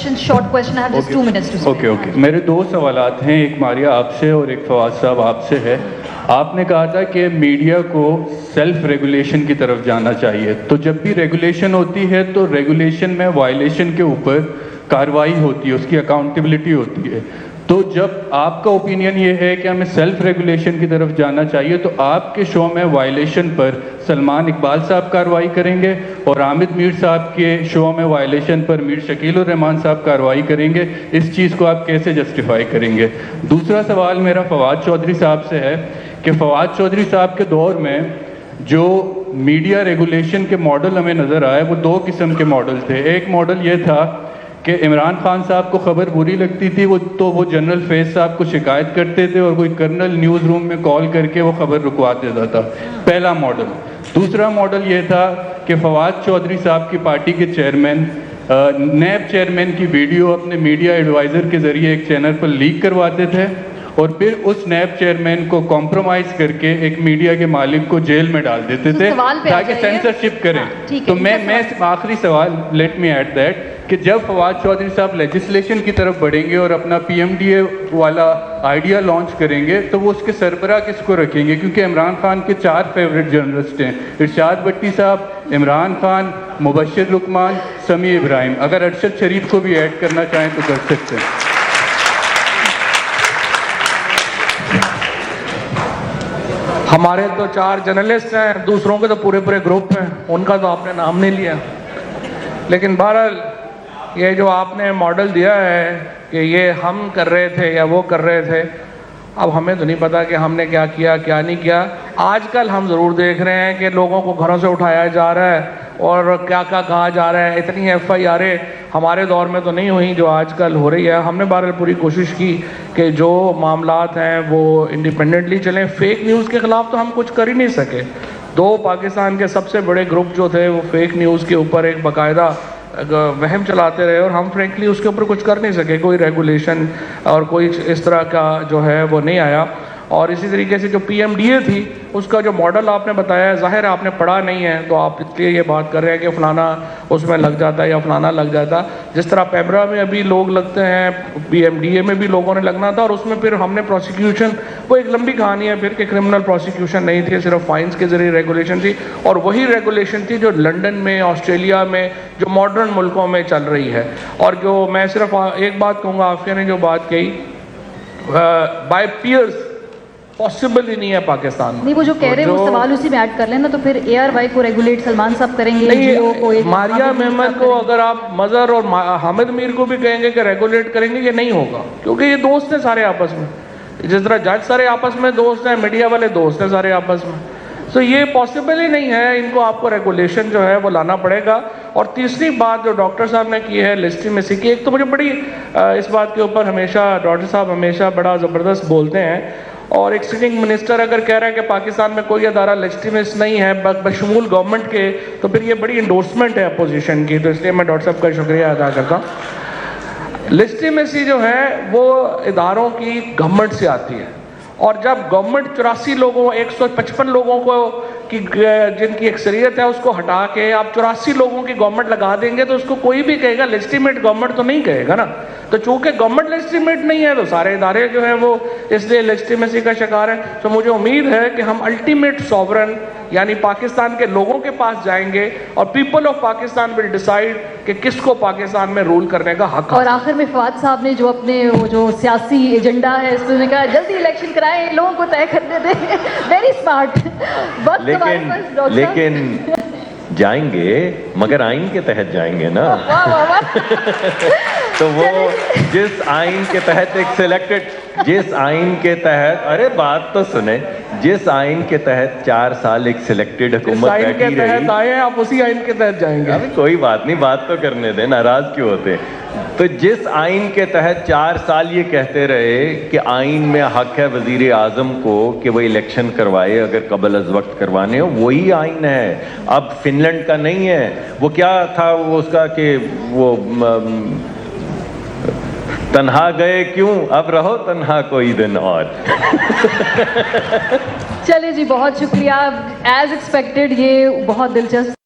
question, short question. I have just 2 minutes to spare. Okay मेरे दो सवालात हैं, एक मारिया आपसे और एक फवाद साहब आपसे है। आपने कहा था कि मीडिया को सेल्फ रेगुलेशन की तरफ जाना चाहिए, तो जब भी रेगुलेशन होती है तो रेगुलेशन में वायलेशन के ऊपर कार्रवाई होती है, उसकी अकाउंटेबिलिटी होती है। तो जब आपका ओपिनियन ये है कि हमें सेल्फ रेगुलेशन की तरफ जाना चाहिए, तो आपके शो में वायलेशन पर सलमान इकबाल साहब कार्रवाई करेंगे और आमिद मीर साहब के शो में वायलेशन पर मीर शकील उर रहमान साहब कार्रवाई करेंगे। इस चीज़ को आप कैसे जस्टिफाई करेंगे? दूसरा सवाल मेरा फवाद चौधरी साहब से है कि फवाद चौधरी साहब के दौर में जो मीडिया रेगुलेशन के मॉडल हमें नज़र आए वो दो किस्म के मॉडल थे। एक मॉडल ये था कि इमरान खान साहब को खबर बुरी लगती थी वो जनरल फैज़ साहब को शिकायत करते थे और कोई कर्नल न्यूज़ रूम में कॉल करके वो खबर रुकवा देता था, पहला मॉडल। दूसरा मॉडल ये था कि फवाद चौधरी साहब की पार्टी के चेयरमैन नैब चेयरमैन की वीडियो अपने मीडिया एडवाइज़र के ज़रिए एक चैनल पर लीक करवाते थे और फिर उस नैब चेयरमैन को कॉम्प्रोमाइज़ करके एक मीडिया के मालिक को जेल में डाल देते थे ताकि सेंसरशिप करें। तो मैं आखिरी सवाल, लेट मी ऐड दैट, कि जब फवाद चौधरी साहब लेजिस्लेशन की तरफ बढ़ेंगे और अपना PMDA वाला आइडिया लॉन्च करेंगे तो वो उसके सरबराह किसको रखेंगे? क्योंकि इमरान खान के 4 फेवरेट जर्नलिस्ट हैं, इरशाद भट्टी साहब, इमरान खान, मुबश्शिर लुकमान, समी इब्राहिम। अगर अरशद शरीफ को भी ऐड करना चाहें तो कर सकते हैं। हमारे तो 4 जर्नलिस्ट हैं, दूसरों के तो पूरे पूरे ग्रुप हैं, उनका तो आपने नाम नहीं लिया। लेकिन बहरहाल ये जो आपने मॉडल दिया है कि ये हम कर रहे थे या वो कर रहे थे, अब हमें तो नहीं पता कि हमने क्या किया क्या नहीं किया। आजकल हम ज़रूर देख रहे हैं कि लोगों को घरों से उठाया जा रहा है और क्या क्या कहा जा रहा है। इतनी FIR हमारे दौर में तो नहीं हुई जो आजकल हो रही है। हमने बहरहाल पूरी कोशिश की कि जो मामलात हैं वो इंडिपेंडेंटली चलें। फेक न्यूज़ के ख़िलाफ़ तो हम कुछ कर ही नहीं सके। 2 पाकिस्तान के सबसे बड़े ग्रुप जो थे वो फेक न्यूज़ के ऊपर एक बाकायदा वहम चलाते रहे और हम फ्रेंकली उसके ऊपर कुछ कर नहीं सके। कोई रेगुलेशन और कोई इस तरह का जो है वो नहीं आया। और इसी तरीके से जो PMDA थी उसका जो मॉडल आपने बताया, ज़ाहिर है आपने पढ़ा नहीं है तो आप इसलिए ये बात कर रहे हैं कि फ़लाना उसमें लग जाता है या फ़लाना लग जाता। जिस तरह पैमरा में अभी लोग लगते हैं, PMDA में भी लोगों ने लगना था और उसमें फिर हमने प्रोसिक्यूशन, वो एक लंबी कहानी है फिर कि क्रिमिनल प्रोसिक्यूशन नहीं थी, सिर्फ फाइन्स के ज़रिए रेगुलेशन थी। और वही रेगुलेशन थी जो लंदन में, ऑस्ट्रेलिया में, जो मॉडर्न मुल्कों में चल रही है। और जो मैं सिर्फ एक बात कहूँगा, आफिया ने जो बात कही, बाय पीयर्स पॉसिबल ही नहीं है पाकिस्तान में। नहीं, वो जो कह रहे हैं वो सवाल उसी में ऐड कर लेना। तो फिर ARY को रेगुलेट सलमान साहब करेंगे, नहीं, मारिया मेमन को अगर आप मजहर और हामिद मीर को भी कहेंगे कि रेगुलेट करेंगे, ये नहीं होगा क्योंकि ये दोस्त हैं सारे आपस में। जिस तरह जज सारे आपस में दोस्त हैं, मीडिया वाले दोस्त हैं सारे आपस में। तो ये पॉसिबल ही नहीं है। इनको आपको रेगुलेशन जो है वो लाना पड़ेगा। और तीसरी बात जो डॉक्टर साहब ने की है लेजिटिमेसी की, एक तो मुझे बड़ी इस बात के ऊपर हमेशा डॉक्टर साहब हमेशा बड़ा ज़बरदस्त बोलते हैं। और एक सिटिंग मिनिस्टर अगर कह रहा है कि पाकिस्तान में कोई अदारा लेजिटिमेस नहीं है बशमूल गवर्नमेंट के, तो फिर ये बड़ी इंडोर्समेंट है अपोजिशन की। तो इसलिए मैं डॉक्टर साहब का शुक्रिया अदा करता हूँ। लेजिटिमेसी जो है वो इदारों की गवर्नमेंट से आती है। और जब गवर्नमेंट 84 लोगों 155 लोगों को की जिनकी अक्सरियत है उसको हटा के आप 84 लोगों की गवर्नमेंट लगा देंगे तो उसको कोई भी कहेगा लेजिटिमेट गवर्नमेंट तो नहीं कहेगा ना। तो चूंकि गवर्नमेंट लेजिटिमेट नहीं है तो सारे इदारे जो हैं वो इसलिए लेजिटिमेसी का शिकार है। तो मुझे उम्मीद है कि हम अल्टीमेट सॉवरन यानी पाकिस्तान के लोगों के पास जाएंगे और people of Pakistan will decide कि किसको पाकिस्तान में रूल करने का हक है। और आखिर में फवाद साहब ने जो अपने वो जो सियासी एजेंडा है उसने कहा जल्दी इलेक्शन कराएं, लोगों को तय करने दें। Very smart. लेकिन जाएंगे मगर आइन के तहत जाएंगे ना। तो वो जिस आइन के तहत एक सिलेक्टेड, जिस आइन के तहत, अरे बात तो सुने, जिस आइन के तहत 4 साल एक सिलेक्टेड हुकूमत बैठी रही, आए हैं आप उसी आइन के तहत जाएंगे। अभी कोई बात नहीं, बात तो करने दे, नाराज क्यों होते। तो जिस आइन के तहत 4 साल ये कहते रहे कि आइन में हक है वजीर आजम को कि वो इलेक्शन करवाए अगर कबल अज वक्त करवाने हो, वही आइन है। अब फिनलैंड का नहीं है। वो क्या था वो उसका कि वो तन्हा गए क्यों, अब रहो तन्हा कोई दिन और। चलिए जी, बहुत शुक्रिया। एज एक्सपेक्टेड ये बहुत दिलचस्प